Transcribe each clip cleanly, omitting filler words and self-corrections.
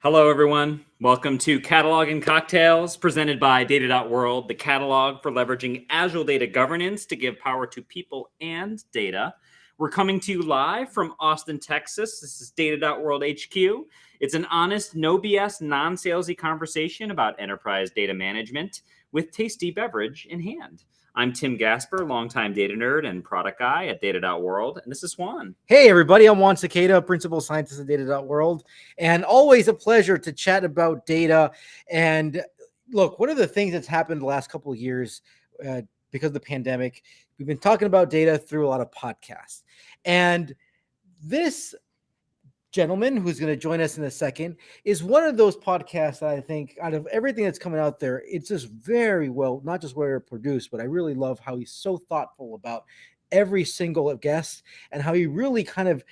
Hello, everyone. Welcome to Catalog and Cocktails, presented by Data.World, the catalog for leveraging Agile data governance to give power to people and data. We're coming to you live from Austin, Texas. This is Data.World HQ. It's an honest, no BS, non-salesy conversation about enterprise data management with tasty beverage in hand. I'm Tim Gasper, longtime data nerd and product guy at Data.World, and this is Juan. Hey, everybody. I'm Juan Cicada, principal scientist at Data.World, and always a pleasure to chat about data. And look, one of the things that's happened the last couple of years because of the pandemic, we've been talking about data through a lot of podcasts. And this gentleman who's going to join us in a second is one of those podcasts that I think out of everything that's coming out there, it's just very well, not just where it's produced, but I really love how he's so thoughtful about every single guest and how he really kind of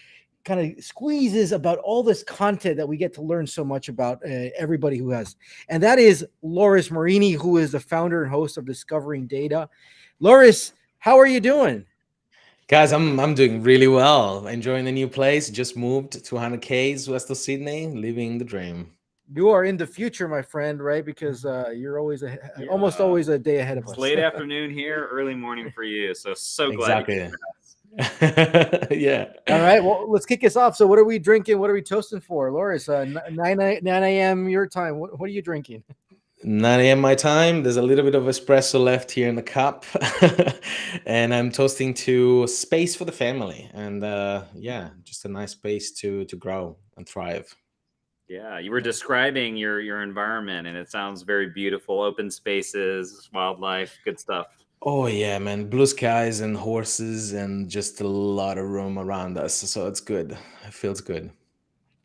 squeezes about all this content that we get to learn so much about everybody who has. And that is Loris Marini, who is the founder and host of Discovering Data. Loris, how are you doing? Guys, I'm doing really well. Enjoying the new place. Just moved to 100 Ks west of Sydney, living the dream. You are in the future, my friend, right? Because you're always almost always a day ahead of us. It's late afternoon here, early morning for you. So glad. Exactly. Yeah. All right. Well, let's kick us off. So, what are we drinking? What are we toasting for, Loris? 9 a.m. your time. What are you drinking? 9 a.m. my time. There's a little bit of espresso left here in the cup, and I'm toasting to space for the family. And just a nice space to grow and thrive. Yeah, you were describing your environment, and it sounds very beautiful. Open spaces, wildlife, good stuff. Oh yeah, man. Blue skies and horses and just a lot of room around us. So it's good. It feels good.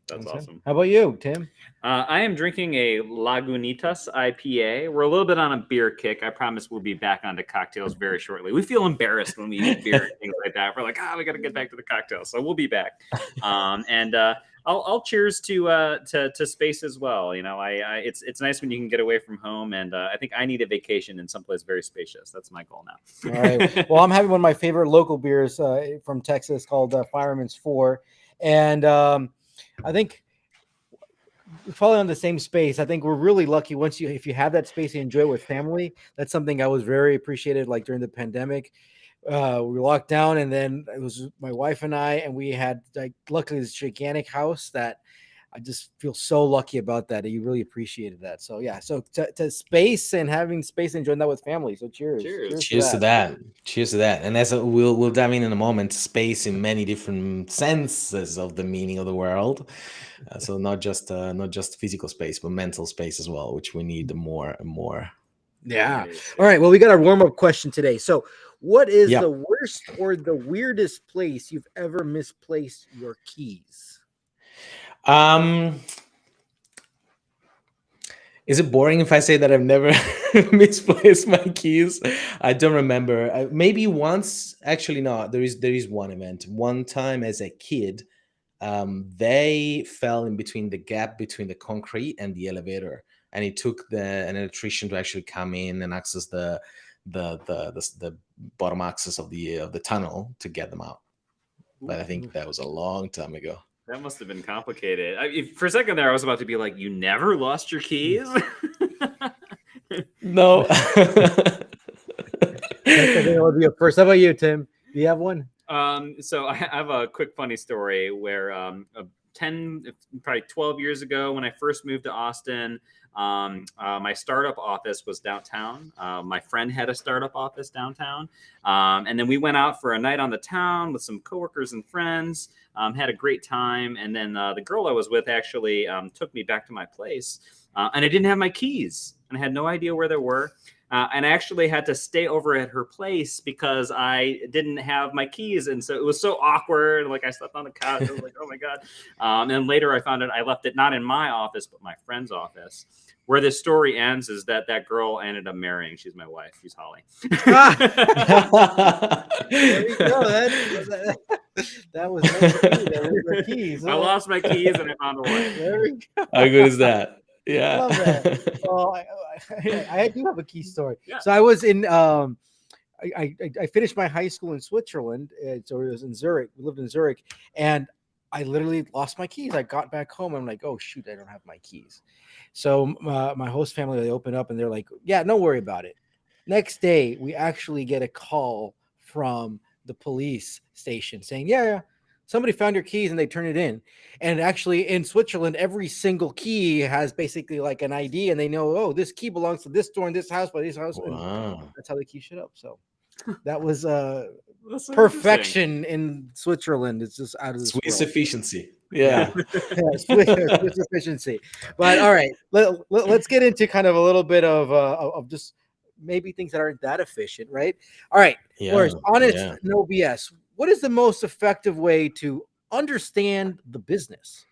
That's awesome. How about you, Tim? I am drinking a Lagunitas IPA. We're a little bit on a beer kick. I promise we'll be back onto cocktails very shortly. We feel embarrassed when we eat beer and things like that. We're like, we got to get back to the cocktails. So we'll be back. I'll cheers to space as well. You know, it's nice when you can get away from home, and I think I need a vacation in someplace very spacious. That's my goal now. All right. Well, I'm having one of my favorite local beers from Texas called Fireman's 4, and I think probably on the same space. I think we're really lucky if you have that space and enjoy it with family. That's something I was very appreciated. Like during the pandemic, we were locked down, and then it was my wife and I, and we had luckily this gigantic house that I just feel so lucky about that. You really appreciated that. So yeah, so to space and having space and enjoying that with family. So cheers to that. Cheers to that. And as we'll dive in a moment, space in many different senses of the meaning of the world. So not just physical space, but mental space as well, which we need more and more. Yeah. All right. Well, we got our warm-up question today. So what is the worst or the weirdest place you've ever misplaced your keys? Is it boring if I say that I've never misplaced my keys? I don't remember. Maybe once. Actually, no. There is one event. One time as a kid, they fell in between the gap between the concrete and the elevator, and it took an electrician to actually come in and access the bottom access of the tunnel to get them out. But I think that was a long time ago. That must have been complicated. For a second there, I was about to be like, you never lost your keys? No. That would be a first. How about you, Tim? Do you have one? So I have a quick funny story where probably 12 years ago when I first moved to Austin, my startup office was downtown. My friend had a startup office downtown. And then we went out for a night on the town with some coworkers and friends, had a great time. And then the girl I was with actually took me back to my place. And I didn't have my keys, and I had no idea where they were. And I actually had to stay over at her place because I didn't have my keys. And so it was so awkward. Like I slept on the couch. I was like, oh my God. And then later I found out I left it not in my office, but my friend's office. Where this story ends is that girl ended up marrying. She's my wife. She's Holly. There we go. That was the keys. I lost my keys and I found a wife. There we go. How good is that? Yeah. I love that. Well, I do have a key story. Yeah. So I was in I finished my high school in Switzerland. So it was in Zurich. We lived in Zurich, and I literally lost my keys. I got back home. I'm like, oh shoot, I don't have my keys. So my host family, they open up and they're like, yeah, don't worry about it. Next day, we actually get a call from the police station saying, yeah, somebody found your keys and they turn it in. And actually, in Switzerland, every single key has basically like an ID, and they know, oh, this key belongs to this door in this house by this house, and Wow. that's how they key shit up. So that was That's so interesting. perfection in Switzerland. It's just out of this Swiss world. efficiency. Yeah, Yeah. Swiss efficiency. But all right, let's get into kind of a little bit of just maybe things that aren't that efficient, right? All right, Yeah. Loris, honest, Yeah. no BS. What is the most effective way to understand the business?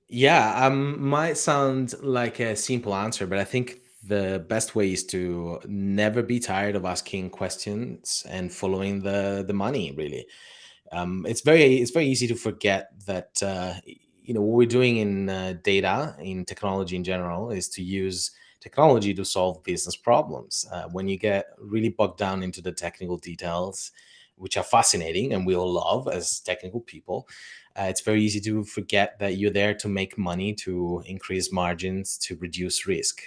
Yeah, might sound like a simple answer, but I think the best way is to never be tired of asking questions and following the money. Really, it's very easy to forget that what we're doing in data, in technology in general, is to use technology to solve business problems. When you get really bogged down into the technical details, which are fascinating and we all love as technical people, it's very easy to forget that you're there to make money, to increase margins, to reduce risk.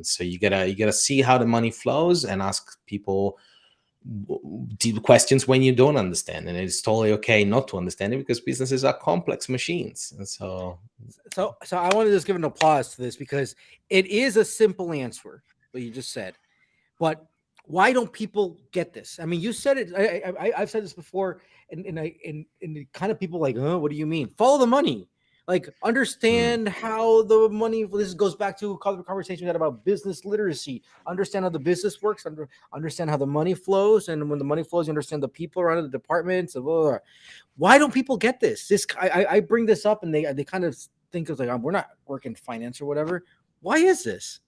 So you gotta see how the money flows and ask people deep questions when you don't understand, and it's totally okay not to understand it because businesses are complex machines. And so So I want to just give an applause to this because it is a simple answer what you just said. But why don't people get this? I mean, you said it. I've said this before, and the kind of people like, oh, what do you mean? Follow the money. Like, mm, understand how the money. This goes back to the conversation we had about business literacy. Understand how the business works. Understand how the money flows, and when the money flows, you understand the people around the departments. Blah, blah, blah. Why don't people get this? I bring this up, and they kind of think of like, we're not working finance or whatever. Why is this?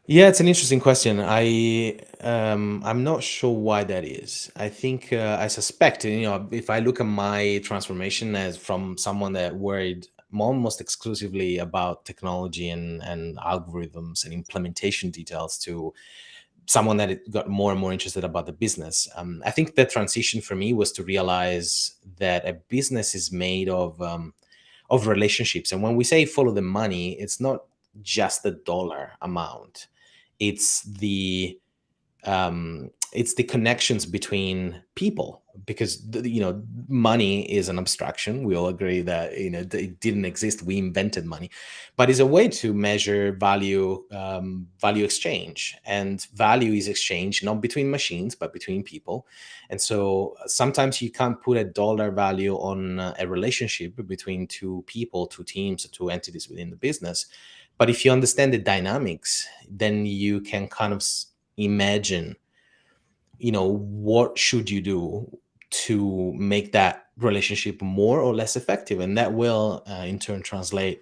yeah, it's an interesting question. I'm not sure why that is. I think I suspect, if I look at my transformation as from someone that worried almost exclusively about technology and algorithms and implementation details to someone that got more and more interested about the business. I think the transition for me was to realize that a business is made of relationships, and when we say follow the money, it's not just the dollar amount; it's the connections between people, because money is an abstraction. We all agree that it didn't exist, we invented money, but it's a way to measure value, value exchange, and value is exchanged not between machines but between people. And so sometimes you can't put a dollar value on a relationship between two people, two teams, or two entities within the business, but if you understand the dynamics, then you can kind of imagine what should you do to make that relationship more or less effective, and that will in turn translate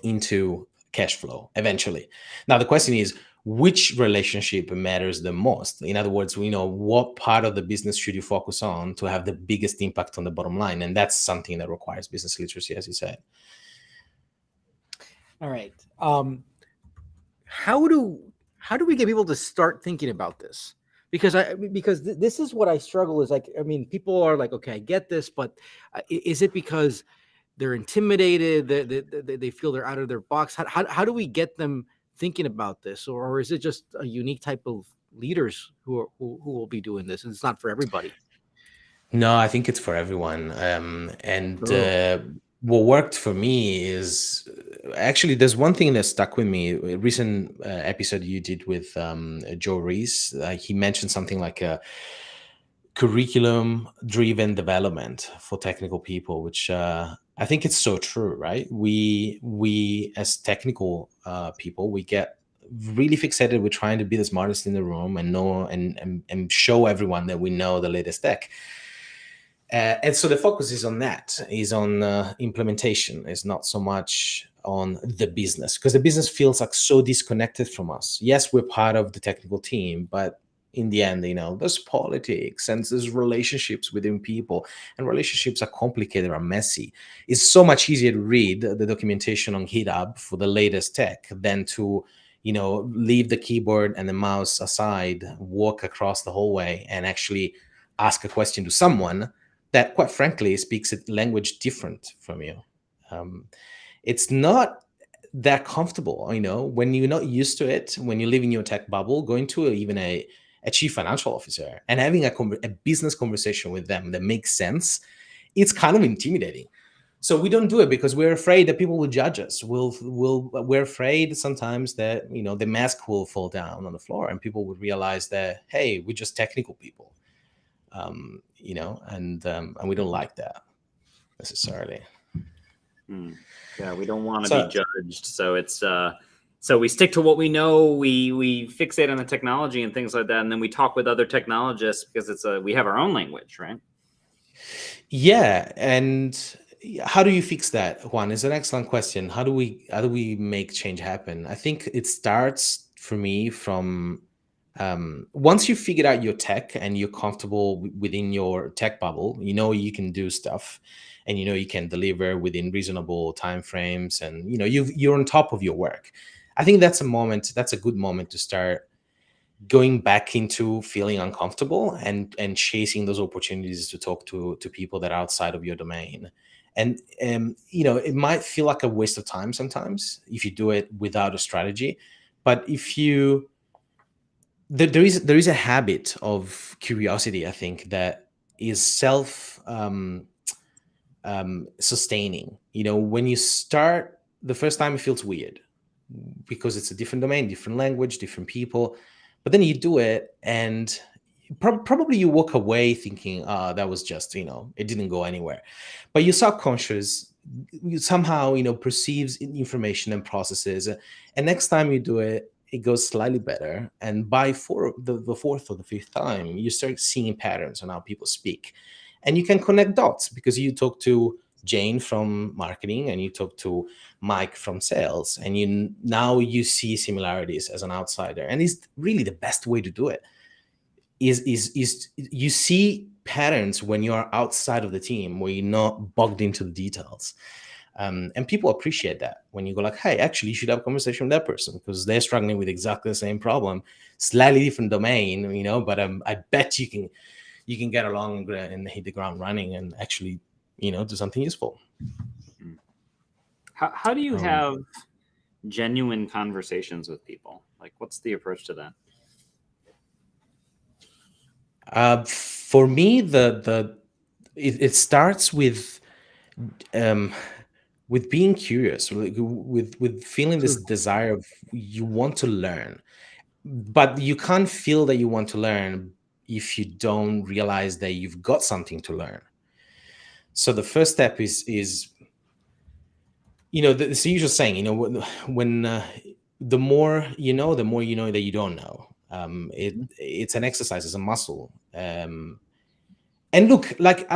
into cash flow eventually. Now the question is, which relationship matters the most? In other words, what part of the business should you focus on to have the biggest impact on the bottom line, and that's something that requires business literacy, as you said. All right. How do we get people to start thinking about this? Because this is what I struggle is like. I mean, people are like, okay, I get this, but is it because they're intimidated? They feel they're out of their box. How do we get them thinking about this, or is it just a unique type of leaders who will be doing this, and it's not for everybody? No, I think it's for everyone. And Oh, what worked for me is actually there's one thing that stuck with me. A recent episode you did with Joe Reese, he mentioned something like a curriculum-driven development for technical people, which I think it's so true, right? We as technical people, we get really fixated with trying to be the smartest in the room and know and show everyone that we know the latest tech. And so the focus is on that, is on implementation. It's not so much on the business, because the business feels like so disconnected from us. Yes, we're part of the technical team, but in the end, there's politics and there's relationships within people, and relationships are complicated, are messy. It's so much easier to read the documentation on GitHub for the latest tech than to leave the keyboard and the mouse aside, walk across the hallway and actually ask a question to someone that, quite frankly, speaks a language different from you. It's not that comfortable, when you're not used to it, when you live in your tech bubble, going to even a chief financial officer and having a business conversation with them that makes sense, it's kind of intimidating. So we don't do it because we're afraid that people will judge us. We're afraid sometimes that the mask will fall down on the floor and people would realize that, hey, we're just technical people, and we don't like that necessarily. Yeah, we don't want to So- be judged. So it's so we stick to what we know. We fixate on the technology and things like that, and then we talk with other technologists because we have our own language, right? Yeah, and how do you fix that, Juan? It's an excellent question. How do we make change happen? I think it starts for me from once you figured out your tech and you're comfortable within your tech bubble, you can do stuff, and you can deliver within reasonable timeframes, and you're on top of your work. I think that's a good moment to start going back into feeling uncomfortable and chasing those opportunities to talk to people that are outside of your domain. And it might feel like a waste of time sometimes if you do it without a strategy, but there is a habit of curiosity, I think, that is self sustaining. When you start the first time, it feels weird because it's a different domain, different language, different people. But then you do it, and probably you walk away thinking, that was just, it didn't go anywhere. But your subconscious somehow, perceives information and processes. And next time you do it, it goes slightly better. And by the fourth or the fifth time, you start seeing patterns on how people speak. And you can connect dots because you talk to Jane from marketing and you talk to Mike from sales, and now you see similarities as an outsider. And it's really the best way to do it is you see patterns when you are outside of the team, where you're not bogged into the details. And people appreciate that when you go like, hey, actually, you should have a conversation with that person because they're struggling with exactly the same problem, slightly different domain, but I bet you can get along and hit the ground running and actually, do something useful. How do you have genuine conversations with people? Like, what's the approach to that? For me, it starts with being curious, with feeling this desire of you want to learn, but you can't feel that you want to learn if you don't realize that you've got something to learn. So the first step is it's the usual saying, when the more you know, the more you know that you don't know. It's an exercise, it's a muscle. And look, like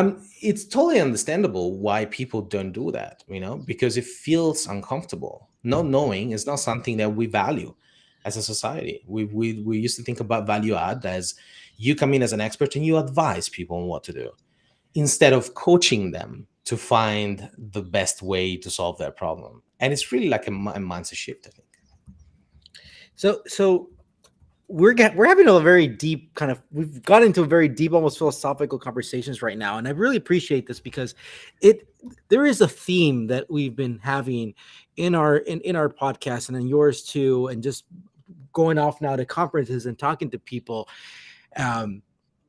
it's totally understandable why people don't do that, because it feels uncomfortable. Not knowing is not something that we value as a society. We used to think about value add as you come in as an expert and you advise people on what to do, instead of coaching them to find the best way to solve their problem. And it's really like a mindset shift, I think. So we're having a very deep we've got into a very deep, almost philosophical conversations right now, and I really appreciate this because there is a theme that we've been having in our podcast and in yours too, and just going off now to conferences and talking to people.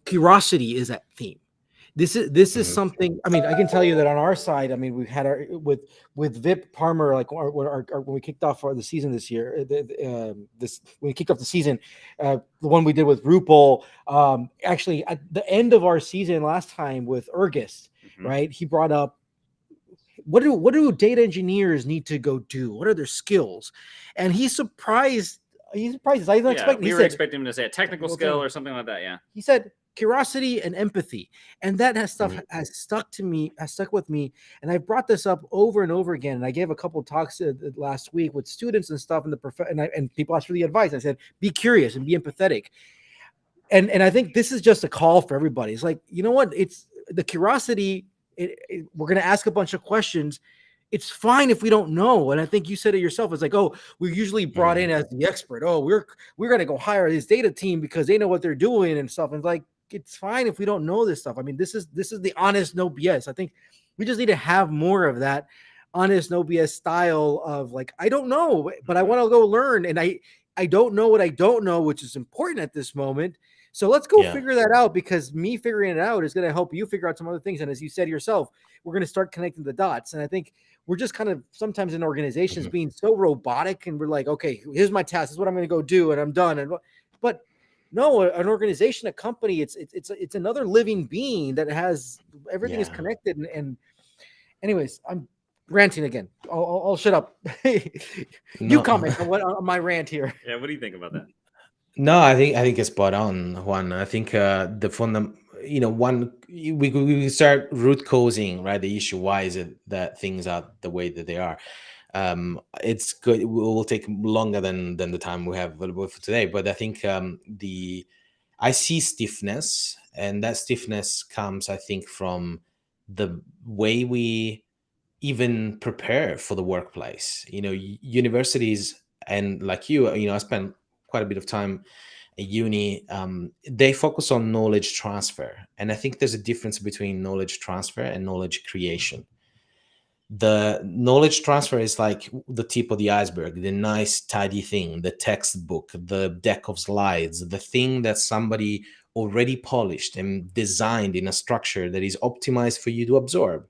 Curiosity is that theme. This is something. I mean, I can tell you that on our side, I mean, we've had with Vip Parmer, like when we kicked off the season this year. When we kicked off the season, the one we did with Rupal, actually at the end of our season last time with Ergis, right? He brought up what do data engineers need to go do? What are their skills? And he's surprised. He's surprised. I didn't expect. We were expecting him to say a technical skill or something like that. Yeah. He said curiosity and empathy, and that has stuck with me, and I brought this up over and over again. And I gave a couple of talks last week with students and stuff in the and people asked for the advice. I said, be curious and be empathetic, and I think this is just a call for everybody. It's like, you know what? It's the curiosity. We're going to ask a bunch of questions. It's fine if we don't know. And I think you said it yourself. It's like, oh, we're usually brought in as the expert. Oh, we're going to go hire this data team because they know what they're doing and stuff. And it's like, it's fine if we don't know this stuff. I mean, this is the honest, no BS. I think we just need to have more of that honest, no BS style of like, I don't know, but I want to go learn. And I don't know what I don't know, which is important at this moment. So let's go figure that out, because me figuring it out is going to help you figure out some other things. And as you said yourself, we're going to start connecting the dots. And I think we're just kind of sometimes in organizations being so robotic, and we're like, okay, here's my task. This is what I'm going to go do, and I'm done. But no, an organization, a company, it's another living being that has everything is connected. And anyways, I'm ranting again. I'll shut up. You comment on my rant here. Yeah, what do you think about that? No, I think it's spot on, Juan. I think we start root causing, right, the issue. Why is it that things are the way that they are? It's good. It will take longer than the time we have available for today. But I think I see stiffness, and that stiffness comes, I think, from the way we even prepare for the workplace. Universities, and like I spent quite a bit of time at uni. They focus on knowledge transfer, and I think there's a difference between knowledge transfer and knowledge creation. The knowledge transfer is like the tip of the iceberg, the nice tidy thing, the textbook, the deck of slides, the thing that somebody already polished and designed in a structure that is optimized for you to absorb.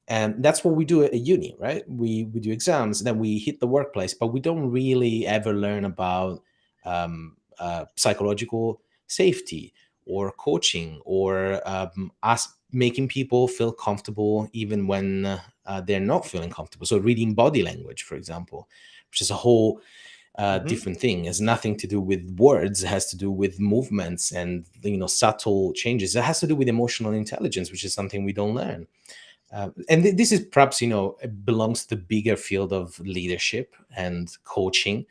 And that's what we do at uni, right? We do exams, then we hit the workplace, but we don't really ever learn about psychological safety or coaching, or us making people feel comfortable even when they're not feeling comfortable. So reading body language, for example, which is a whole different thing. It has nothing to do with words. It has to do with movements and subtle changes. It has to do with emotional intelligence, which is something we don't learn. And this is perhaps, it belongs to the bigger field of leadership and coaching.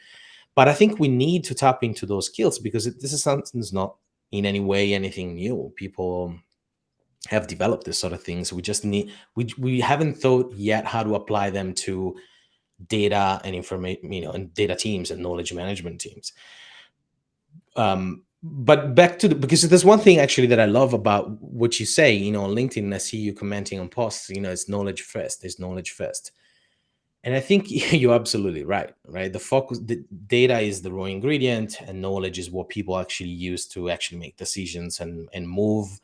But I think we need to tap into those skills, because this is something that's not in any way anything new. People have developed this sort of things. We just we haven't thought yet how to apply them to data and information, and data teams and knowledge management teams. But back to because there's one thing actually that I love about what you say, on LinkedIn. I see you commenting on posts, it's knowledge first. There's knowledge first. And I think you're absolutely right? The focus, the data is the raw ingredient, and knowledge is what people actually use to actually make decisions and move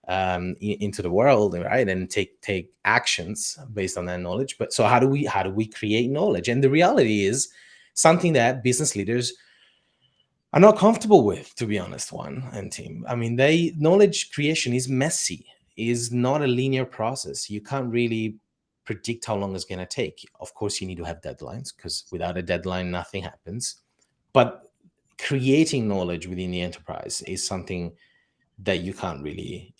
into the world, right? And take actions based on that knowledge. But so how do we create knowledge? And the reality is something that business leaders are not comfortable with, to be honest, Juan and team. I mean, knowledge creation is messy, is not a linear process. You can't really predict how long it's going to take. Of course, you need to have deadlines, because without a deadline, nothing happens. But creating knowledge within the enterprise is something that you can't really,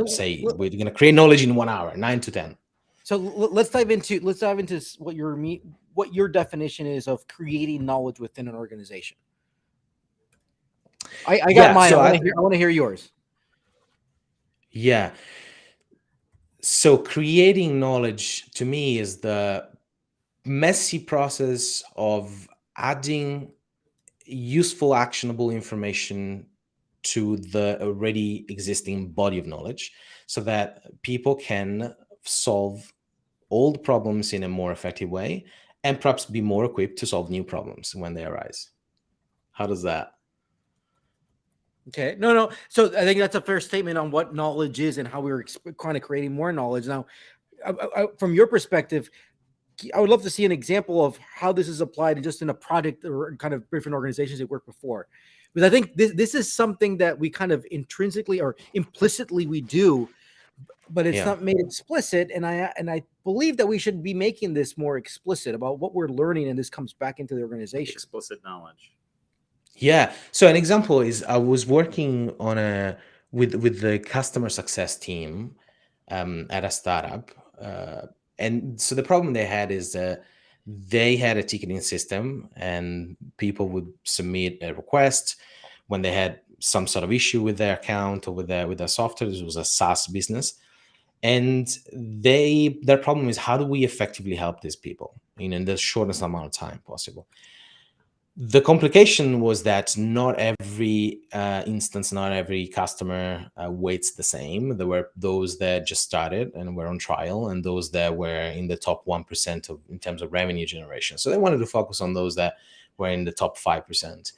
say we're going to create knowledge in 1 hour, 9 to 10. So let's dive into what your definition is of creating knowledge within an organization. I got mine. So I want to hear yours. Yeah. So creating knowledge to me is the messy process of adding useful, actionable information to the already existing body of knowledge, so that people can solve old problems in a more effective way, and perhaps be more equipped to solve new problems when they arise. How does that? Okay. No. So I think that's a fair statement on what knowledge is and how we're kind of creating more knowledge. Now, from your perspective, I would love to see an example of how this is applied just in a project or kind of different organizations that worked before. Because I think this is something that we kind of intrinsically or implicitly we do, but it's not made explicit. And I believe that we should be making this more explicit about what we're learning, and this comes back into the organization. Explicit knowledge. Yeah. So an example is I was working on with the customer success team at a startup, and so the problem they had is that they had a ticketing system, and people would submit a request when they had some sort of issue with their account or with their software. This was a SaaS business, and their problem is, how do we effectively help these people in the shortest amount of time possible? The complication was that not every instance, not every customer weights the same. There were those that just started and were on trial, and those that were in the top 1% in terms of revenue generation. So they wanted to focus on those that were in the top 5%.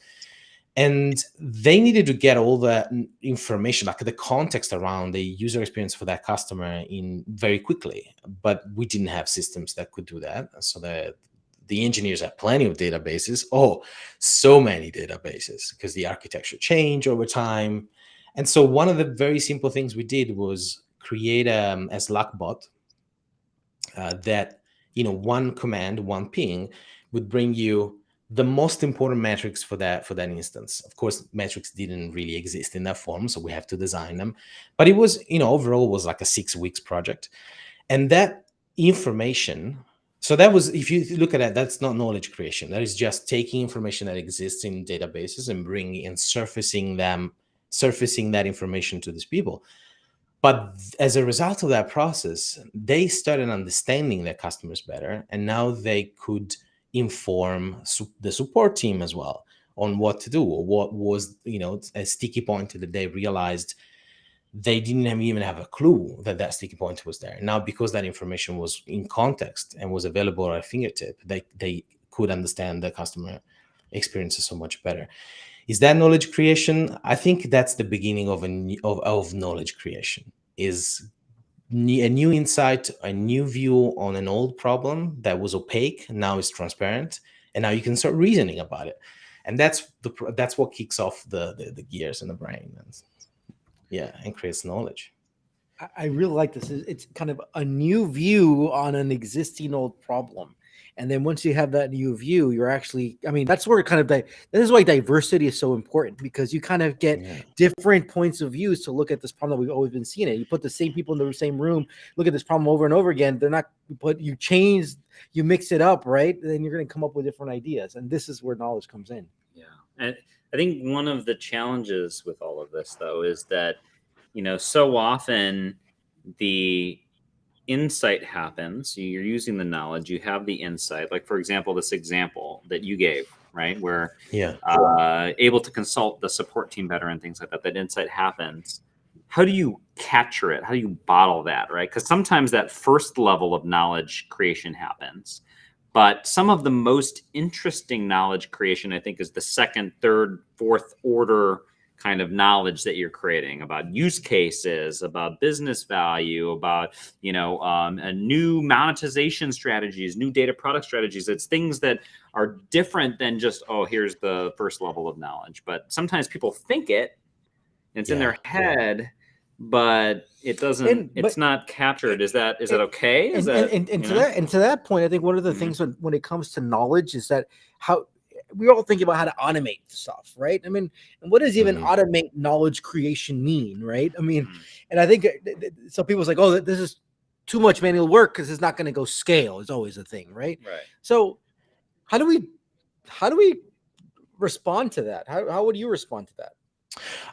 And they needed to get all the information, like the context around the user experience for that customer in very quickly. But we didn't have systems that could do that. So the engineers had plenty of databases. Oh, so many databases, because the architecture changed over time. And so one of the very simple things we did was create a Slack bot that, one command, one ping would bring you the most important metrics for that instance. Of course, metrics didn't really exist in that form, so we have to design them. But it was, overall was like a 6 weeks project. And that information, so that was, if you look at that, that's not knowledge creation. That is just taking information that exists in databases and bringing and surfacing that information to these people. But as a result of that process, they started understanding their customers better, and now they could inform the support team as well on what to do, or what was, a sticky point that they realized they didn't even have a clue that sticky point was there. Now, because that information was in context and was available at a fingertip, they could understand the customer experiences so much better. Is that knowledge creation? I think that's the beginning of knowledge creation, is a new insight, a new view on an old problem that was opaque, now is transparent, and now you can start reasoning about it. And that's what kicks off the gears in the brain, and creates knowledge. I really like this. It's kind of a new view on an existing old problem. And then once you have that new view, you're actually, that's where this is why diversity is so important, because you kind of get different points of views to look at this problem that we've always been seeing it. You put the same people in the same room, look at this problem over and over again. They're not, but you mix it up, right? Then you're going to come up with different ideas. And this is where knowledge comes in. Yeah. And I think one of the challenges with all of this, though, is that, so often the insight happens. You're using the knowledge, you have the insight. Like, for example, this example that you gave, right, where able to consult the support team better and things like that. That insight happens. How do you capture it? How do you bottle that, right? Because sometimes that first level of knowledge creation happens, but some of the most interesting knowledge creation, I think, is the second, third, fourth order kind of knowledge that you're creating about use cases, about business value, about, new monetization strategies, new data product strategies. It's things that are different than just, here's the first level of knowledge. But sometimes people think it's in their head, but it doesn't, it's not captured. Is that okay? To that point, I think one of the things when it comes to knowledge is that how we're all thinking about how to automate stuff, right? And what does even automate knowledge creation mean, right? And I think some people's like, this is too much manual work because it's not going to go scale. It's always a thing, right? Right. So how do we respond to that? How would you respond to that?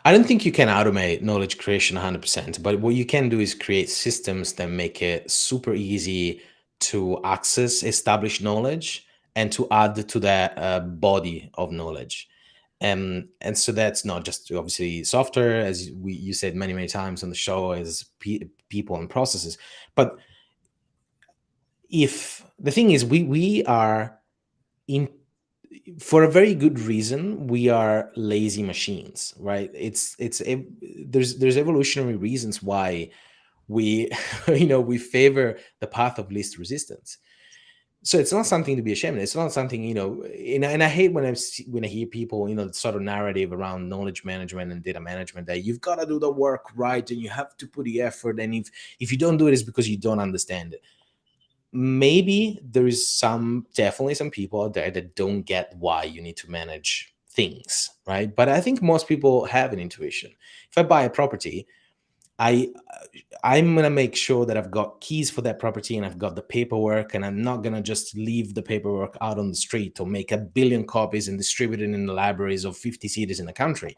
I don't think you can automate knowledge creation 100%, but what you can do is create systems that make it super easy to access established knowledge and to add to that body of knowledge. And so that's not just obviously software, as you said many, many times on the show, as people and processes. But if the thing is, we are for a very good reason, we are lazy machines, right? There's evolutionary reasons why we we favor the path of least resistance. So it's not something to be ashamed of. It's not something, and I hate when I hear people, the sort of narrative around knowledge management and data management, that you've got to do the work right and you have to put the effort, and if you don't do it, it's because you don't understand it. Maybe there is definitely some people out there that don't get why you need to manage things, right? But I think most people have an intuition. If I buy a property, I'm going to make sure that I've got keys for that property and I've got the paperwork, and I'm not going to just leave the paperwork out on the street or make 1 billion copies and distribute it in the libraries of 50 cities in the country,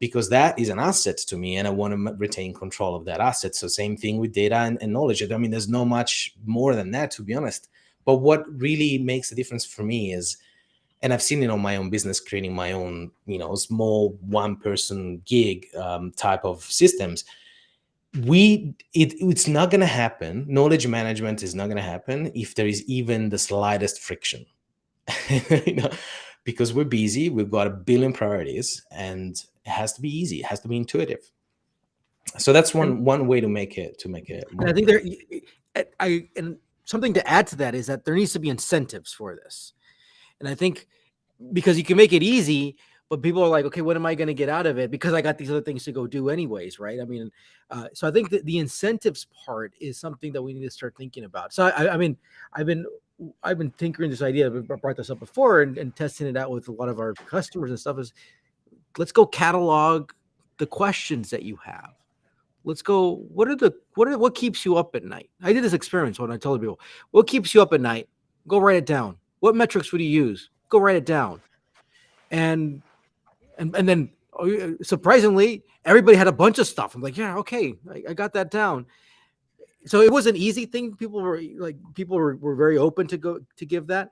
because that is an asset to me and I want to retain control of that asset. So same thing with data and knowledge. There's no much more than that, to be honest. But what really makes a difference for me is and I've seen it on my own business, creating my own, small one-person gig type of systems. It's not going to happen. Knowledge management is not going to happen if there is even the slightest friction. Because we're busy, we've got a billion priorities, and it has to be easy, it has to be intuitive. So that's one way to make it And I think and something to add to that is that there needs to be incentives for this. And I think because you can make it easy, but people are like, okay, what am I going to get out of it? Because I got these other things to go do anyways, right? I mean, so I think that the incentives part is something that we need to start thinking about. So I mean, I've been tinkering this idea. I brought this up before and testing it out with a lot of our customers and stuff. Is let's go catalog the questions that you have. Let's go. What keeps you up at night? I did this experiment when I told people, what keeps you up at night? Go write it down. What metrics would you use? Go write it down. And then surprisingly, everybody had a bunch of stuff. I'm like, yeah, okay, I got that down. So it was an easy thing. People were very open to give that.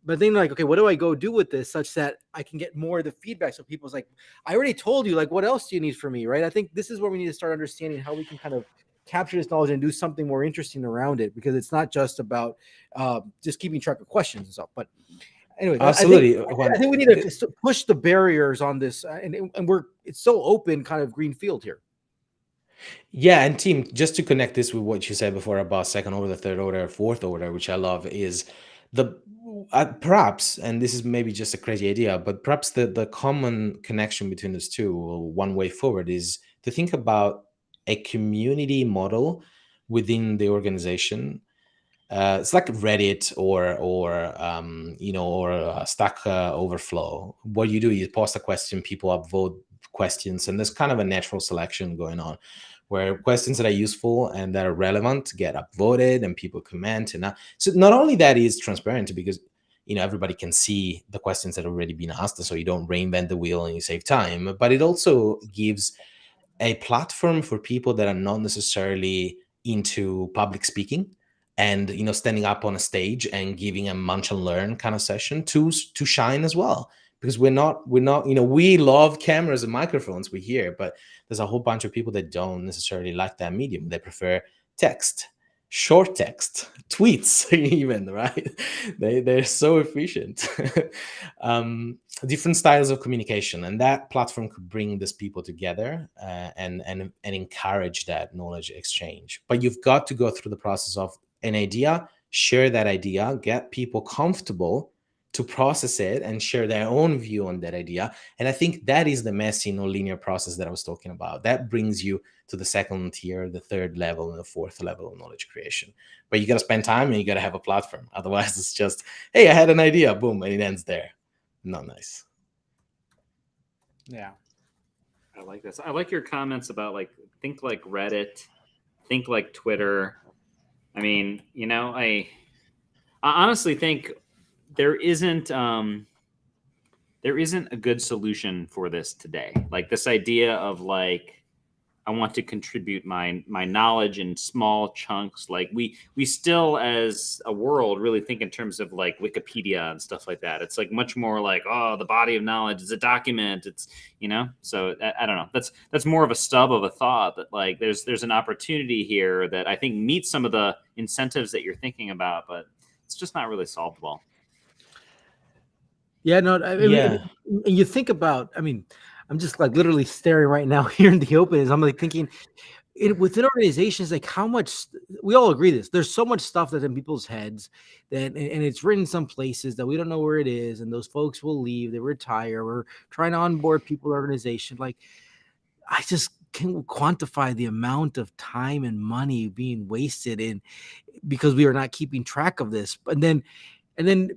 But then like, okay, what do I go do with this such that I can get more of the feedback? So people's like, I already told you, like, what else do you need from me? Right. I think this is where we need to start understanding how we can kind of capture this knowledge and do something more interesting around it, because it's not just about just keeping track of questions and stuff. But anyway, absolutely. I think we need to push the barriers on this, and it's so open, kind of green field here. Yeah, and team, just to connect this with what you said before about second order, third order, fourth order, which I love, is the perhaps, and this is maybe just a crazy idea, but perhaps the common connection between those two, or one way forward, is to think about a community model within the organization. It's like Reddit or Stack Overflow. What you do, you post a question, people upvote questions, and there's kind of a natural selection going on, where questions that are useful and that are relevant get upvoted and people comment. And so not only that is transparent, because everybody can see the questions that have already been asked, so you don't reinvent the wheel and you save time, but it also gives a platform for people that are not necessarily into public speaking and standing up on a stage and giving a munch and learn kind of session to shine as well. Because we're not we love cameras and microphones, we hear, but there's a whole bunch of people that don't necessarily like that medium. They prefer text, short text, tweets even, right? They're so efficient. Different styles of communication, and that platform could bring these people together and encourage that knowledge exchange. But you've got to go through the process of an idea, share that idea, get people comfortable to process it and share their own view on that idea. And I think that is the messy, non-linear process that I was talking about. That brings you to the second tier, the third level, and the fourth level of knowledge creation. But you got to spend time and you got to have a platform. Otherwise, it's just, hey, I had an idea, boom, and it ends there. Not nice. Yeah. I like this. I like your comments about like, think like Reddit, think like Twitter. I mean, I honestly think there isn't a good solution for this today. Like this idea of like, I want to contribute my knowledge in small chunks. Like we still, as a world, really think in terms of like Wikipedia and stuff like that. It's like much more like, oh, the body of knowledge is a document. It's So I don't know. That's more of a stub of a thought that like there's an opportunity here that I think meets some of the incentives that you're thinking about, but it's just not really solved well. Yeah, no, I mean, Yeah. and you think about, I mean, I'm just like literally staring right now here in the open. Is I'm like thinking, within organizations, like how much we all agree this. There's so much stuff that's in people's heads that, and it's written some places that we don't know where it is, and those folks will leave, they retire. We're trying to onboard people to the organization. Like, I just can't quantify the amount of time and money being wasted in because we are not keeping track of this. But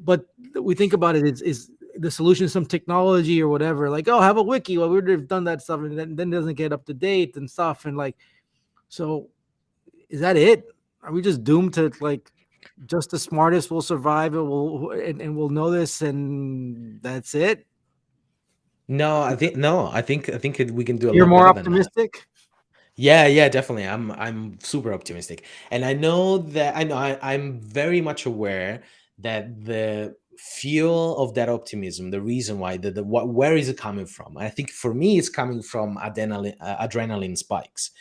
but we think about it is the solution is some technology or whatever, like, oh, have a wiki. Well, we would have done that stuff, and then doesn't get up to date and stuff. And like, so is that it? Are we just doomed to like just the smartest will survive and we'll know this and that's it? No, I think we can do a You're lot more better than that. optimistic? Yeah, definitely. I'm super optimistic, and I know I'm very much aware that the fuel of that optimism, the reason why, where is it coming from? I think for me, it's coming from adrenaline spikes.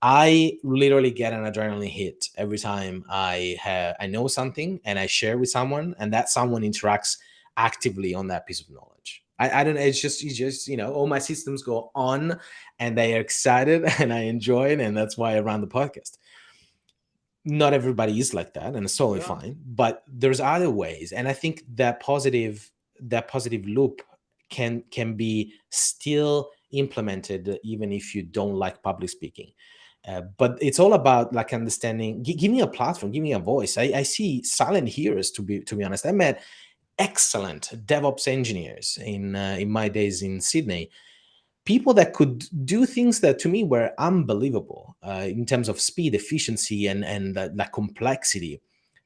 I literally get an adrenaline hit every time I know something and I share with someone, and that someone interacts actively on that piece of knowledge. I don't know. It's just all my systems go on, and they are excited, and I enjoy it, and that's why I run the podcast. Not everybody is like that, and it's totally fine. But there's other ways, and I think that positive loop can be still implemented even if you don't like public speaking. But it's all about like understanding. Give me a platform, give me a voice. I see silent heroes. To be honest, I met excellent DevOps engineers in my days in Sydney. People that could do things that to me were unbelievable in terms of speed, efficiency, and the complexity.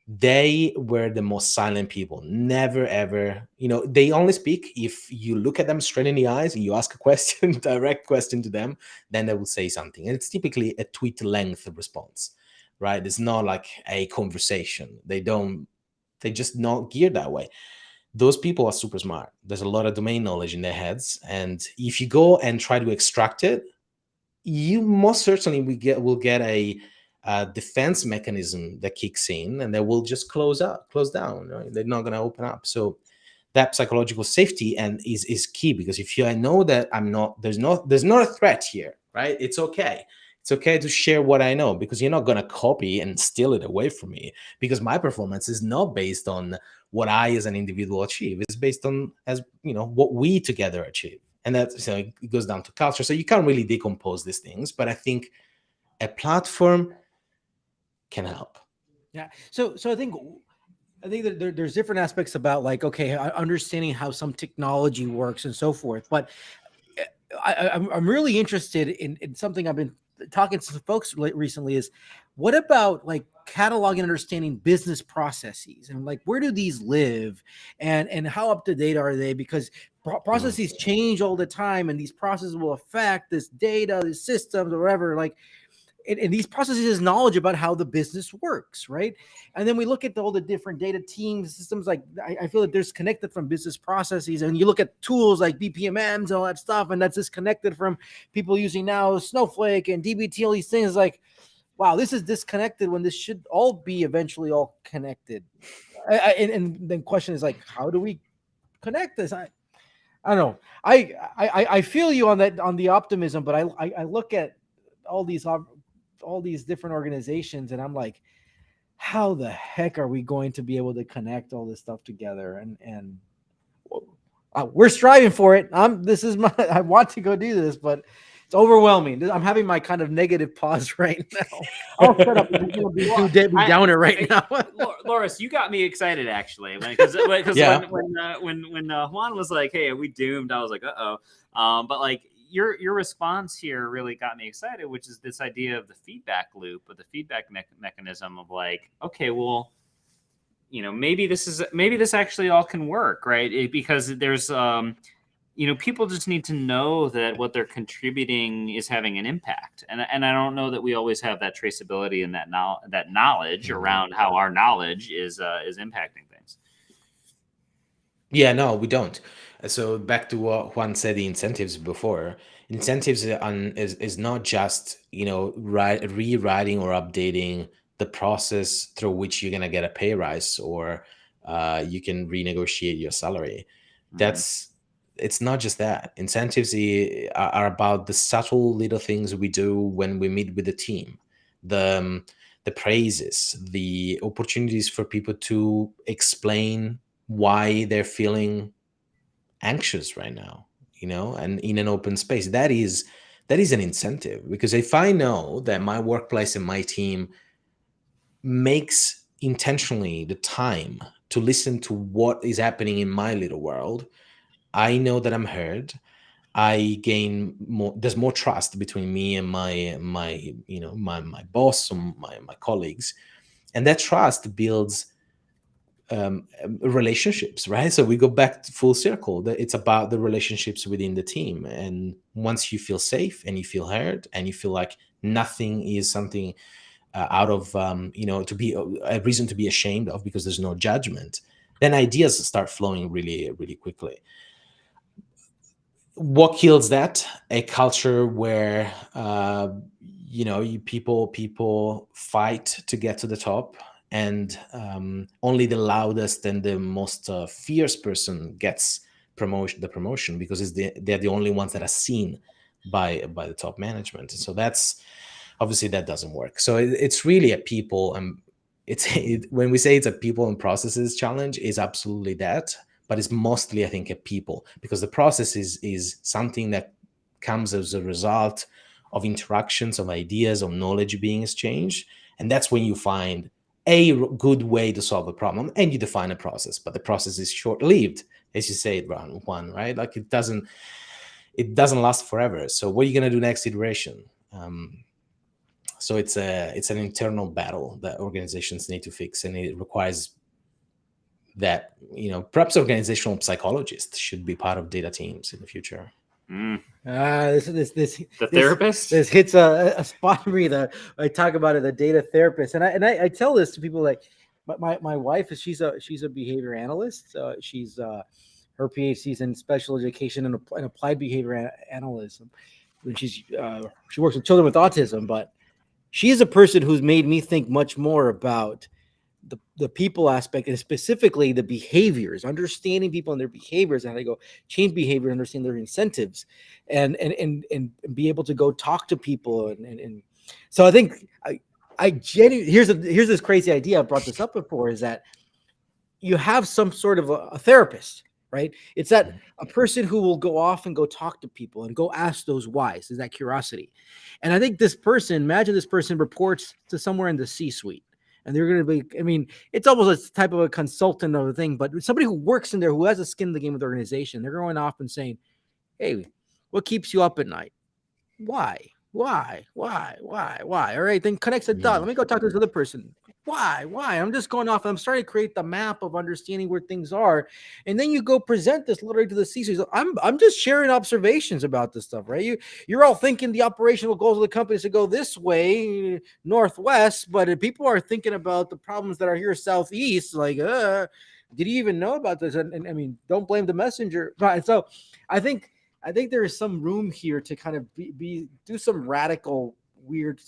They were the most silent people. Never ever, they only speak if you look at them straight in the eyes and you ask a question, direct question to them, then they will say something. And it's typically a tweet length response, right? It's not like a conversation. They just not geared that way. Those people are super smart. There's a lot of domain knowledge in their heads. And if you go and try to extract it, you most certainly will get a defense mechanism that kicks in, and they will just close down. Right? They're not going to open up. So that psychological safety is key, because if I know that there's not a threat here, right? It's okay. It's okay to share what I know, because you're not going to copy and steal it away from me, because my performance is not based on what I as an individual achieve. It's based on, what we together achieve. And that it goes down to culture. So you can't really decompose these things, but I think a platform can help. Yeah. So I think that there's different aspects about, like, okay, understanding how some technology works and so forth. But I'm really interested in something I've been talking to some folks recently, is what about like cataloging and understanding business processes, and like where do these live, and how up to date are they? Because processes change all the time, and these processes will affect this data, these systems, or whatever. Like, and these processes is knowledge about how the business works, right? And then we look at all the different data teams, systems. Like, I feel that there's connected from business processes, and you look at tools like BPMNs and all that stuff, and that's disconnected from people using now Snowflake and DBT, all these things. Like, wow, this is disconnected when this should all be eventually all connected. And the question is, like, how do we connect this? I don't know. I feel you on that, on the optimism, but I look at all these different organizations, and I'm like, how the heck are we going to be able to connect all this stuff together? And we're striving for it. I want to go do this, but it's overwhelming. I'm having my kind of negative pause right now. I'll shut up. Do Debbie Downer right now. Loris, you got me excited actually, because when Juan was like, "Hey, are we doomed?" I was like, "Uh oh." But like, your response here really got me excited, which is this idea of the feedback loop, or the feedback mechanism of like, okay, well, maybe this actually all can work, right? Because there's people just need to know that what they're contributing is having an impact, and I don't know that we always have that traceability and that knowledge around how our knowledge is impacting things. Yeah, no, we don't. So back to what Juan said, the incentives before. Incentives is not just rewriting or updating the process through which you're gonna get a pay rise, or you can renegotiate your salary. It's not just that. Incentives are about the subtle little things we do when we meet with the team, the praises, the opportunities for people to explain why they're feeling anxious right now, and in an open space. That is an incentive, because if I know that my workplace and my team makes intentionally the time to listen to what is happening in my little world, I know that I'm heard. I gain more. There's more trust between me and my boss and my colleagues, and that trust builds relationships, right? So we go back to full circle. That it's about the relationships within the team, and once you feel safe and you feel heard and you feel like nothing is something out of to be a reason to be ashamed of, because there's no judgment, then ideas start flowing really, really quickly. What kills that? A culture where people fight to get to the top, and only the loudest and the most fierce person gets the promotion, because they're the only ones that are seen by the top management. So that's obviously, that doesn't work. So it's really a people, and when we say it's a people and processes challenge, is absolutely that. But it's mostly, I think, a people, because the process is something that comes as a result of interactions, of ideas, of knowledge being exchanged. And that's when you find a good way to solve a problem, and you define a process. But the process is short-lived, as you say, Juan, right? Like it doesn't last forever. So what are you going to do next iteration? So it's an internal battle that organizations need to fix, and it requires that, perhaps organizational psychologists should be part of data teams in the future. This therapist. This hits a spot for me. That I talk about it, the data therapist, and I tell this to people. Like my wife she's a behavior analyst. She's her PhD's in special education and applied behavior analysis. And she works with children with autism, but she is a person who's made me think much more about the people aspect, and specifically the behaviors, understanding people and their behaviors, and how they go change behavior, understand their incentives, and be able to go talk to people. And so I think I genuinely, here's this crazy idea. I brought this up before, is that you have some sort of a therapist, right? It's that a person who will go off and go talk to people and go ask those whys, is that curiosity. And I think imagine this person reports to somewhere in the C-suite. And they're going to be, I mean, it's almost a type of a consultant of a thing, but somebody who works in there, who has a skin in the game with the organization, they're going off and saying, hey, what keeps you up at night? Why? All right, then connects the dot. Let me go talk to this other person. Why? I'm just going off. I'm starting to create the map of understanding where things are. And then you go present this literally to the C-suite. I'm just sharing observations about this stuff, right? You're all thinking the operational goals of the company is to go this way, northwest, but people are thinking about the problems that are here southeast. Like, did you even know about this? And I mean, don't blame the messenger. Right. So I think there is some room here to kind of do some radical, weird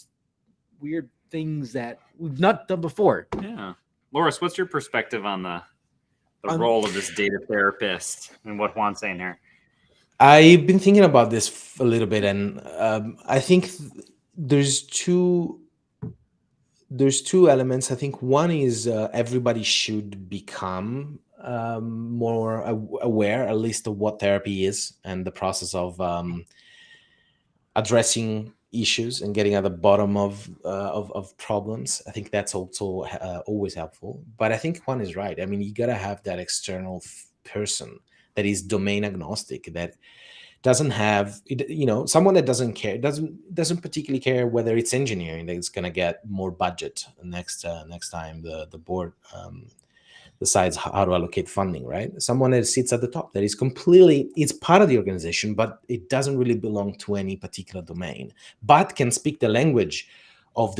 things that we've not done before. Yeah. Loris, what's your perspective on the role of this data therapist and what Juan's saying here? I've been thinking about this a little bit, and I think there's two elements. I think one is everybody should become more aware, at least, of what therapy is and the process of addressing issues and getting at the bottom of problems. I think that's also always helpful. But I think Juan is right. I mean, you gotta have that external person that is domain agnostic, that doesn't have, someone that doesn't care, doesn't particularly care whether it's engineering that is gonna get more budget next time the board decides how to allocate funding, right? Someone that sits at the top, that is completely, it's part of the organization, but it doesn't really belong to any particular domain, but can speak the language of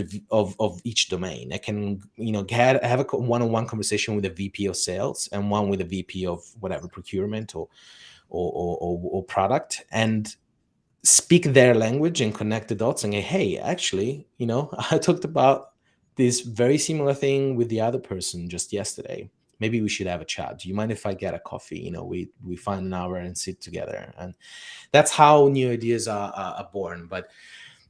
each domain. I can, have a one-on-one conversation with a VP of sales and one with a VP of whatever, procurement or product, and speak their language and connect the dots and say, hey, actually, I talked about this very similar thing with the other person just yesterday. Maybe we should have a chat. Do you mind if I get a coffee? We find an hour and sit together. And that's how new ideas are born. But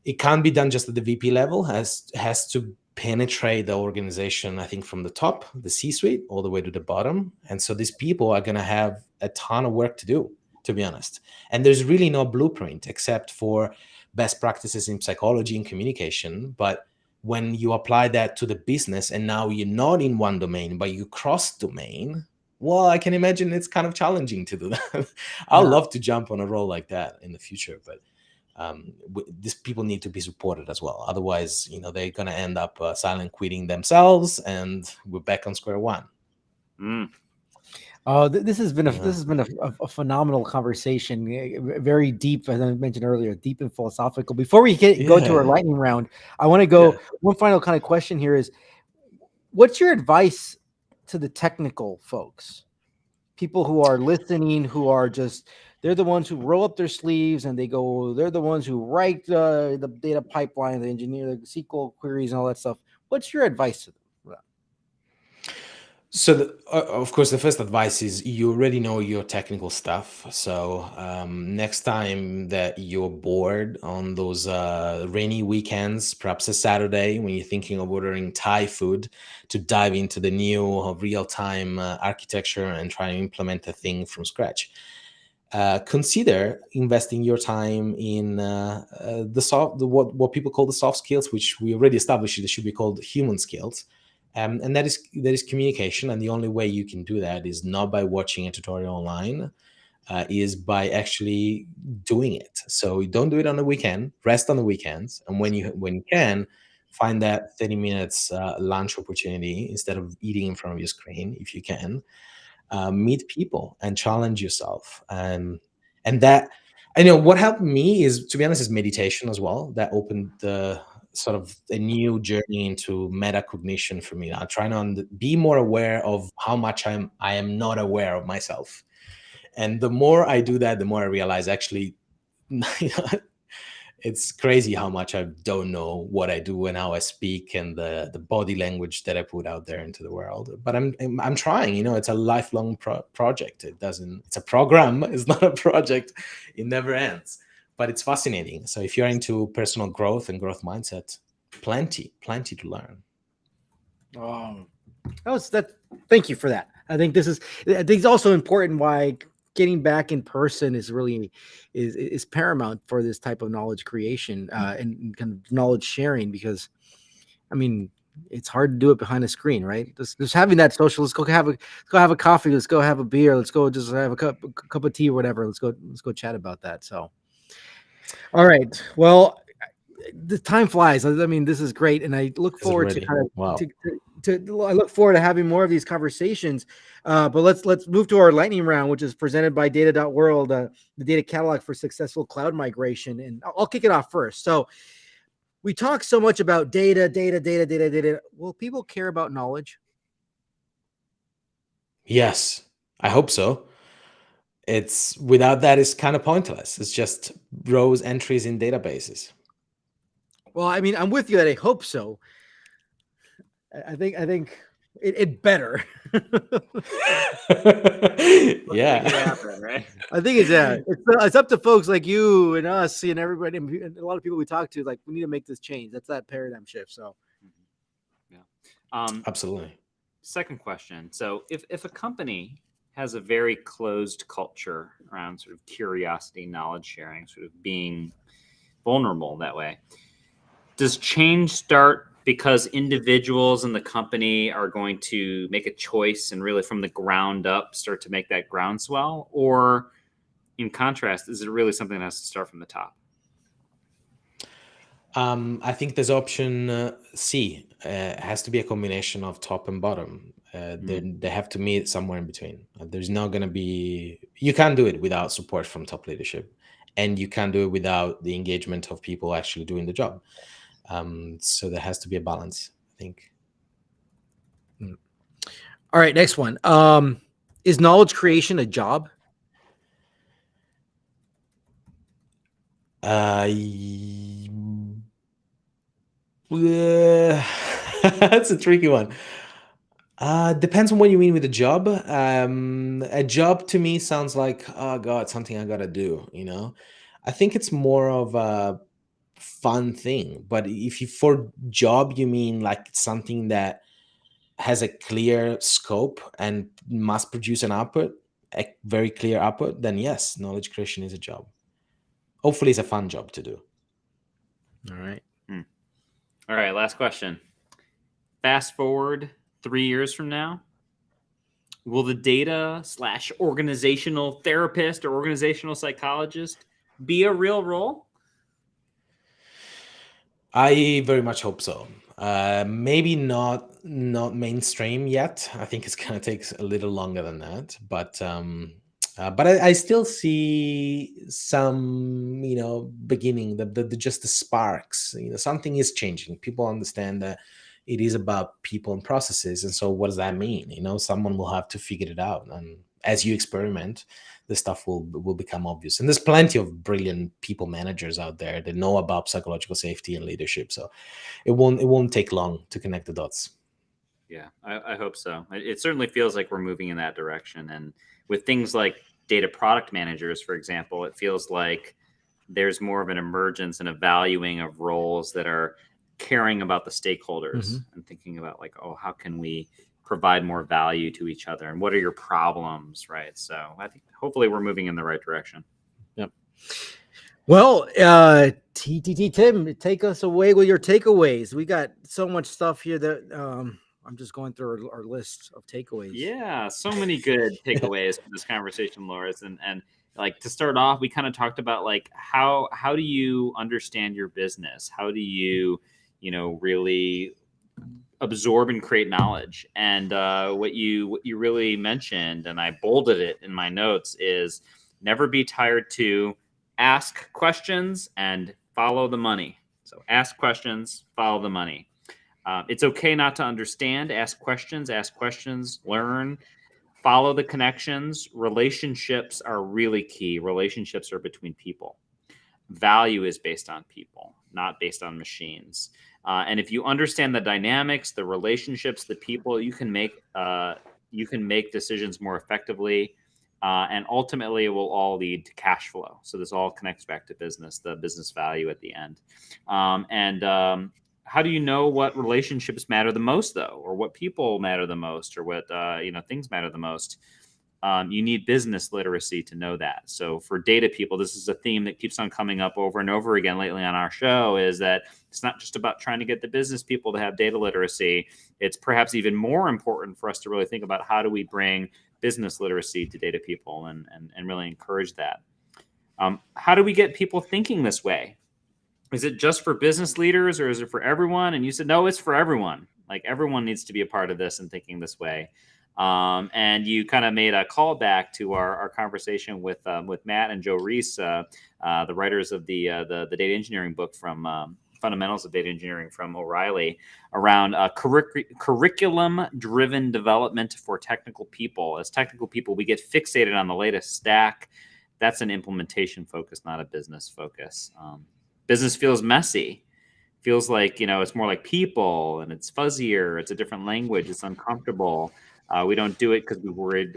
it can't be done just at the VP level. Has to penetrate the organization, I think, from the top, the C-suite, all the way to the bottom. And so these people are going to have a ton of work to do, to be honest. And there's really no blueprint except for best practices in psychology and communication. But when you apply that to the business, and now you're not in one domain, but you cross domain, well, I can imagine it's kind of challenging to do that. I'd love to jump on a role like that in the future, but these people need to be supported as well. Otherwise, they're going to end up silent quitting themselves, and we're back on square one. This has been a phenomenal conversation, very deep, as I mentioned earlier, deep and philosophical. Before we go to our lightning round, I want to go one final kind of question here is, what's your advice to the technical folks, people who are listening, who are just, they're the ones who roll up their sleeves and they go, they're the ones who write the data pipeline, the engineer, the SQL queries and all that stuff. What's your advice to them? So, of course, the first advice is you already know your technical stuff. So, next time that you're bored on those rainy weekends, perhaps a Saturday when you're thinking of ordering Thai food, to dive into the new real-time architecture and try to implement a thing from scratch. Consider investing your time in what people call the soft skills, which we already established they should be called human skills. And that is communication. And the only way you can do that is not by watching a tutorial online, is by actually doing it. So you don't do it on the weekend, rest on the weekends. And when you can, find that 30 minutes lunch opportunity instead of eating in front of your screen, if you can. Meet people and challenge yourself. And that, I know what helped me is, to be honest, is meditation as well. That opened the sort of a new journey into metacognition for me. I try to be more aware of how much I am not aware of myself. And the more I do that, the more I realize actually, it's crazy how much I don't know what I do and how I speak and the body language that I put out there into the world. But I'm trying. It's a lifelong project. It's a program. It's not a project. It never ends. But it's fascinating. So if you're into personal growth and growth mindset, plenty to learn. Thank you for that. I think it's also important why getting back in person is really is paramount for this type of knowledge creation and kind of knowledge sharing, because I mean, it's hard to do it behind a screen, right? Just having that social, let's go have a coffee, let's go have a beer, let's go just have a cup of tea or whatever, let's go chat about that. So all right, well, the time flies. I mean, this is great, and I look forward to kind of wow. I look forward to having more of these conversations. But let's move to our lightning round, which is presented by Data.World, the data catalog for successful cloud migration. And I'll kick it off first. So we talk so much about data. Will people care about knowledge? Yes, I hope so. It's without that, it's kind of pointless. It's just rows entries in databases. Well, I mean, I'm with you that I hope so. I think it better. Yeah. Happen, right? I think it's up to folks like you and us and everybody and a lot of people we talk to. Like, we need to make this change. That's that paradigm shift. So, yeah, absolutely. Second question. So, if a company has a very closed culture around sort of curiosity, knowledge sharing, sort of being vulnerable that way, does change start because individuals in the company are going to make a choice and really from the ground up start to make that groundswell? Or in contrast, is it really something that has to start from the top? I think there's option C. It has to be a combination of top and bottom. They have to meet somewhere in between. There's not going to be, you can't do it without support from top leadership, and you can't do it without the engagement of people actually doing the job. So there has to be a balance, I think. All right, next one. Is knowledge creation a job? That's a tricky one. Depends on what you mean with a job. A job to me sounds like, oh God, something I gotta do, I think it's more of a fun thing. But if you, for job, you mean like something that has a clear scope and must produce an output, a very clear output, then yes, knowledge creation is a job. Hopefully it's a fun job to do. All right. All right, last question. Fast forward 3 years from now, will the data / organizational therapist or organizational psychologist be a real role? I very much hope so. Maybe not mainstream yet. I think it's gonna take a little longer than that. But I still see some, beginning the just the sparks. Something is changing. People understand that it is about people and processes. And so what does that mean? Someone will have to figure it out, and as you experiment, the stuff will become obvious. And there's plenty of brilliant people managers out there that know about psychological safety and leadership, so it won't take long to connect the dots. Yeah, I hope so. It certainly feels like we're moving in that direction. And with things like data product managers, for example, it feels like there's more of an emergence and a valuing of roles that are caring about the stakeholders and thinking about like, oh, how can we provide more value to each other, and what are your problems, right? So I think hopefully we're moving in the right direction. Yep. Well, Tim, take us away with your takeaways. We got so much stuff here that I'm just going through our list of takeaways. Yeah, so many good takeaways from this conversation, Loris. And like, to start off, we kind of talked about like how do you understand your business? How do you really absorb and create knowledge? And what you really mentioned, and I bolded it in my notes, is never be tired to ask questions and follow the money. So ask questions, follow the money. It's okay not to understand. Ask questions, learn, follow the connections. Relationships are really key. Relationships are between people. Value is based on people, not based on machines. And if you understand the dynamics, the relationships, the people, you can make decisions more effectively. And ultimately, it will all lead to cash flow. So this all connects back to business, the business value at the end. How do you know what relationships matter the most, though, or what people matter the most, or what things matter the most? You need business literacy to know that. So for data people, this is a theme that keeps on coming up over and over again lately on our show, is that it's not just about trying to get the business people to have data literacy. It's perhaps even more important for us to really think about how do we bring business literacy to data people and really encourage that. How do we get people thinking this way? Is it just for business leaders, or is it for everyone? And you said, no, it's for everyone. Like, everyone needs to be a part of this and thinking this way. And you kind of made a callback to our conversation with Matt and Joe Reese, the writers of the data engineering book from Fundamentals of Data Engineering from O'Reilly, around curriculum-driven development for technical people. As technical people, we get fixated on the latest stack. That's an implementation focus, not a business focus. Business feels messy. Feels like, it's more like people, and it's fuzzier. It's a different language. It's uncomfortable. We don't do it because we're worried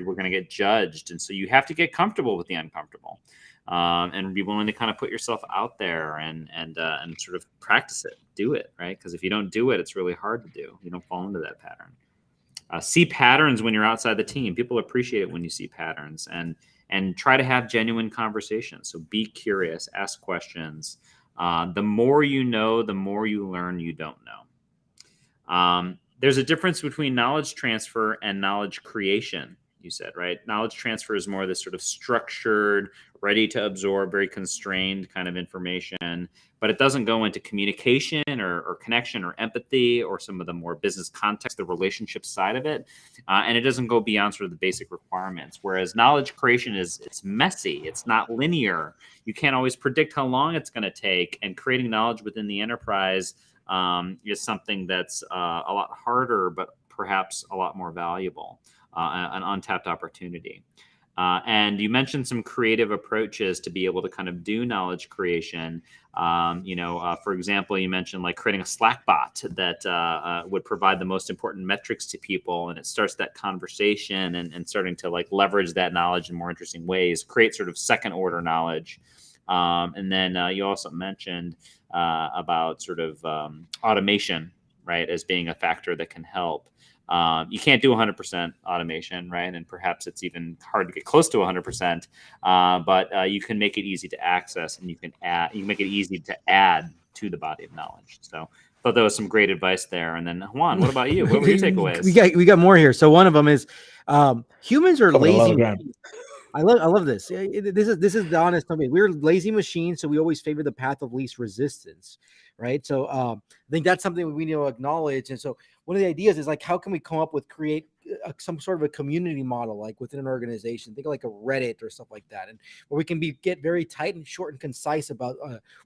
we're going to get judged. And so you have to get comfortable with the uncomfortable, and be willing to kind of put yourself out there and sort of practice it, do it, right? Because if you don't do it, it's really hard to do. You don't fall into that pattern. See patterns when you're outside the team. People appreciate it when you see patterns, and try to have genuine conversations. So be curious, ask questions. The more you know, the more you learn you don't know. There's a difference between knowledge transfer and knowledge creation, you said, right? Knowledge transfer is more this sort of structured, ready to absorb, very constrained kind of information, but it doesn't go into communication or connection or empathy or some of the more business context, the relationship side of it. And it doesn't go beyond sort of the basic requirements. Whereas knowledge creation it's messy. It's not linear. You can't always predict how long it's going to take. And creating knowledge within the enterprise is something that's a lot harder, but perhaps a lot more valuable, an untapped opportunity. And you mentioned some creative approaches to be able to kind of do knowledge creation. For example, you mentioned like creating a Slack bot that would provide the most important metrics to people, and it starts that conversation and starting to like leverage that knowledge in more interesting ways, create sort of second order knowledge. And then you also mentioned about sort of automation, right, as being a factor that can help. You can't do 100% automation, right? And perhaps it's even hard to get close to 100%, but you can make it easy to access, and you can make it easy to add to the body of knowledge. So I thought that was some great advice there. And then Juan, what about you? What were your takeaways? We got more here. So one of them is humans are lazy. I love this. This is the honest opinion. We're lazy machines, so we always favor the path of least resistance, right? So I think that's something we need to acknowledge. And so one of the ideas is like, how can we come up with create some sort of a community model, like within an organization, think of like a Reddit or stuff like that, and where we can get very tight and short and concise about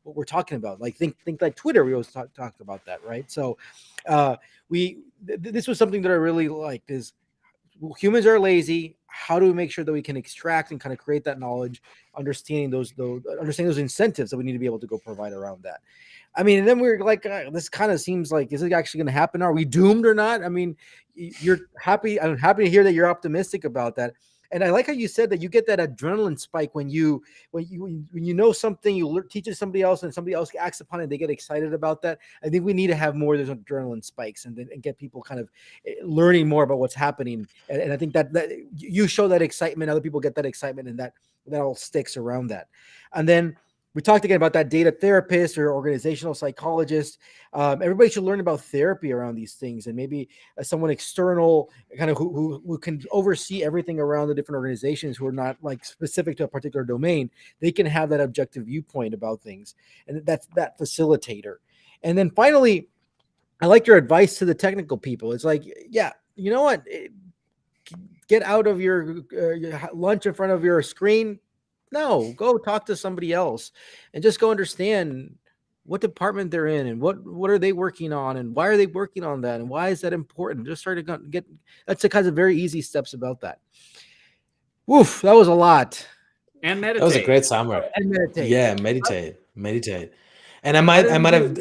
what we're talking about. Like think like Twitter. We always talk about that, right? So this was something that I really liked is humans are lazy. How do we make sure that we can extract and kind of create that knowledge, understanding those incentives that we need to be able to go provide around that? I mean, and then we're like, this kind of seems like, is it actually going to happen? Are we doomed or not? I mean, you're happy. I'm happy to hear that you're optimistic about that. And I like how you said that you get that adrenaline spike when you know something, teach it to somebody else, and somebody else acts upon it, they get excited about that. I think we need to have more of those adrenaline spikes and get people kind of learning more about what's happening. And I think that you show that excitement, other people get that excitement, and that all sticks around that. And then we talked again about that data therapist or organizational psychologist. Everybody should learn about therapy around these things, and maybe someone external, kind of who can oversee everything around the different organizations who are not like specific to a particular domain. They can have that objective viewpoint about things, and that's that facilitator. And then finally, I like your advice to the technical people. It's like, yeah, you know what? Get out of your lunch in front of your screen. No, go talk to somebody else and just go understand what department they're in and what are they working on and why are they working on that and why is that important. Just start to get, that's the kinds of very easy steps about that. Woof, that was a lot. And meditate. That was a great summary. And meditate. Yeah, meditate. And I might have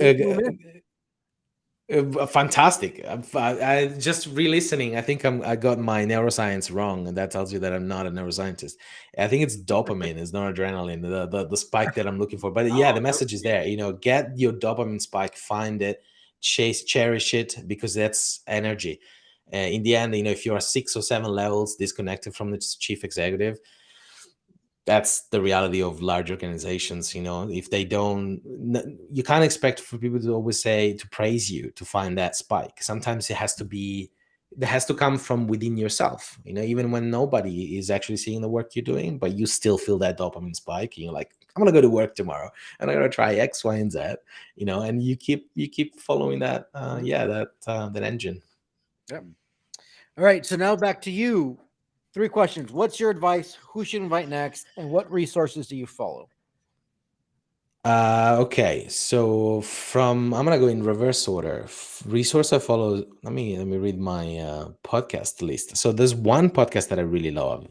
fantastic. I just re-listening. I think I got my neuroscience wrong, and that tells you that I'm not a neuroscientist. I think it's dopamine, it's not adrenaline, the spike that I'm looking for. But yeah, the message is there. Get your dopamine spike, find it, cherish it, because that's energy. In the end, if you are 6 or 7 levels disconnected from the chief executive, that's the reality of large organizations. If they don't, you can't expect for people to always say, to praise you to find that spike. Sometimes it has to come from within yourself, even when nobody is actually seeing the work you're doing, but you still feel that dopamine spike, and you're like, I'm gonna go to work tomorrow and I'm gonna try X, Y, and Z, and you keep following that that engine. Yep. All right, so now back to you. 3 questions. What's your advice? Who should invite next? And what resources do you follow? Okay, so I'm gonna go in reverse order. Resource I follow. Let me read my podcast list. So there's one podcast that I really love,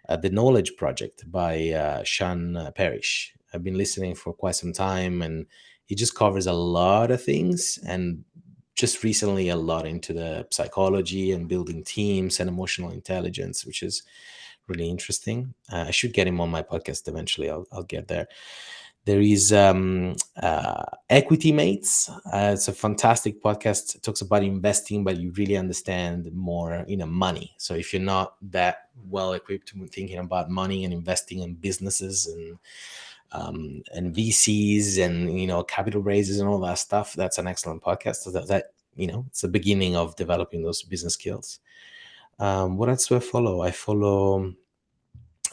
The Knowledge Project by Sean Parrish. I've been listening for quite some time, and he just covers a lot of things, and just recently a lot into the psychology and building teams and emotional intelligence, which is really interesting. I should get him on my podcast eventually. I'll get there. There is Equity Mates. It's a fantastic podcast. It talks about investing, but you really understand more, money. So if you're not that well equipped to thinking about money and investing in businesses and VCs and capital raises and all that stuff, that's an excellent podcast. So that it's the beginning of developing those business skills. What else do I follow? I follow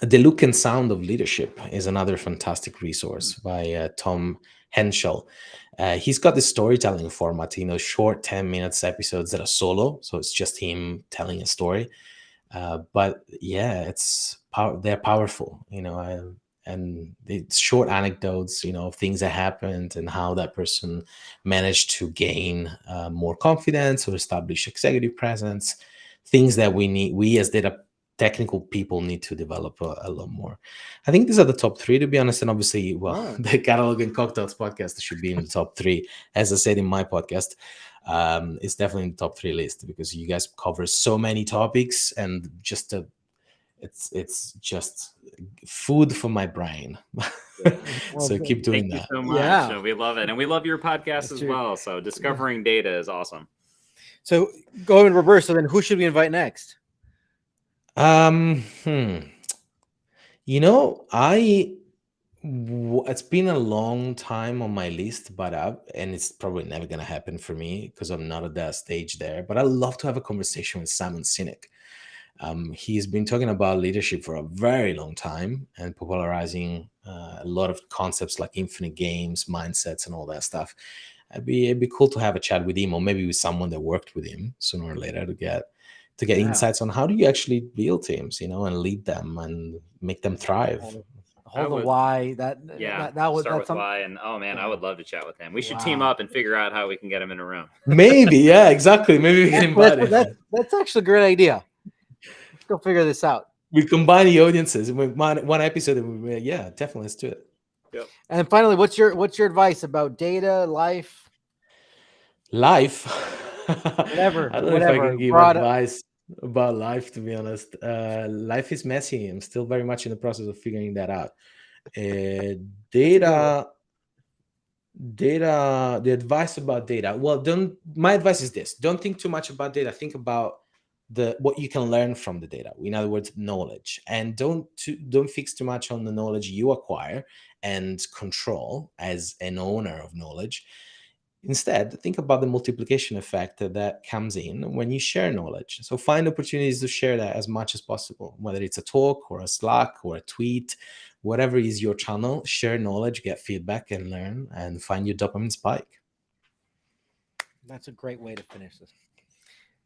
The Look and Sound of Leadership is another fantastic resource by Tom Henschel. He's got this storytelling format, short 10 minutes episodes that are solo, so it's just him telling a story. But yeah, they're powerful, and it's short anecdotes, of things that happened and how that person managed to gain more confidence or establish executive presence, things that we as data technical people need to develop a lot more. I think these are the top 3, to be honest. And obviously, the Catalog and Cocktails podcast should be in the top 3. As I said in my podcast, it's definitely in the top 3 list, because you guys cover so many topics, and just it's just food for my brain. So keep doing that. Thank you so much. Yeah. We love it. And we love your podcast as well. So discovering data is awesome. So go in reverse. So then who should we invite next? It's been a long time on my list, and it's probably never going to happen for me because I'm not at that stage there. But I'd love to have a conversation with Simon Sinek. He's been talking about leadership for a very long time and popularizing a lot of concepts like infinite games, mindsets, and all that stuff. it'd be cool to have a chat with him, or maybe with someone that worked with him sooner or later, to get insights on how do you actually build teams, and lead them and make them thrive. Hold the why. That was start that's with something. why, and oh man, I would love to chat with him. We should team Wow. up and figure out how we can get him in a room. Maybe, yeah, exactly. Maybe we can invite him. That's actually a great idea. Let's go figure this out. We combine the audiences in one episode, and yeah, definitely, let's do it. Yep. And finally, what's your advice about data, life? Whatever. I don't know if I can give advice about life, to be honest. Life is messy. I'm still very much in the process of figuring that out. Data, the advice about data. Well, my advice is this: don't think too much about data. Think about what you can learn from the data. In other words, knowledge. And don't fix too much on the knowledge you acquire and control as an owner of knowledge. Instead, think about the multiplication effect that comes in when you share knowledge. So find opportunities to share that as much as possible, whether it's a talk or a Slack or a tweet, whatever is your channel. Share knowledge, get feedback, and learn, and find your dopamine spike. That's a great way to finish this.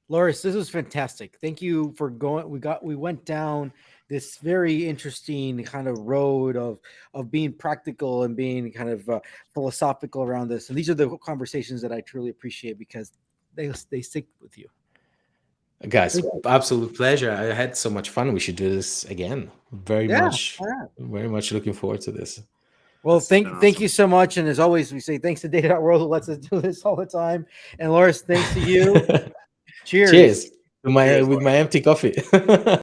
Loris, this was fantastic. Thank you for going. We went down this very interesting kind of road of being practical and being kind of philosophical around this. And these are the conversations that I truly appreciate because they stick with you. Guys, absolute pleasure. I had so much fun. We should do this again. Very much looking forward to this. Well, thank you so much. And as always, we say thanks to Data.World who lets us do this all the time. And Loris, thanks to you. Cheers. With my empty coffee.